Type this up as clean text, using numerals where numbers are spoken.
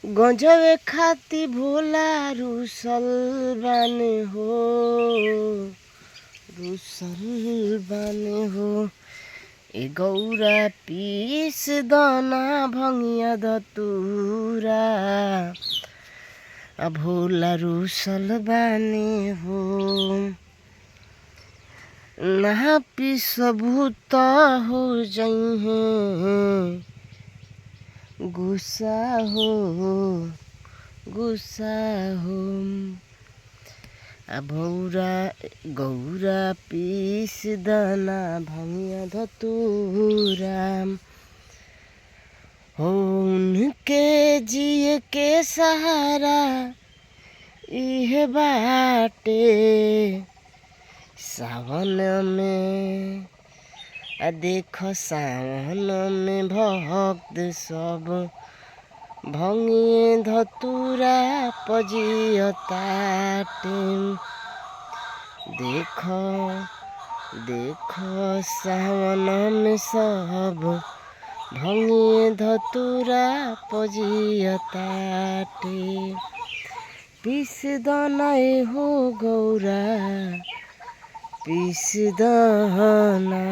गजबे खाती भोला रुसल बाने हो, रुसल बाने हो। ए गौरा पिस दाना भंगिया धतूरा, भोला रुसल बाने हो। ना पिस भूत हो जइहे गुस्सा हो, गुस्सा हो। गौरा पिस दाना भंगिया धतूरा, हो उनके जिए के सहारा इहे बाटे। सावन में देख सावन में भक्त सब भंगिए धतूरा पजियताटे। देख देख सावन में सब भंगिए धतूरा पजियताटे। पिस दाना हो गौरा, पिस दाना।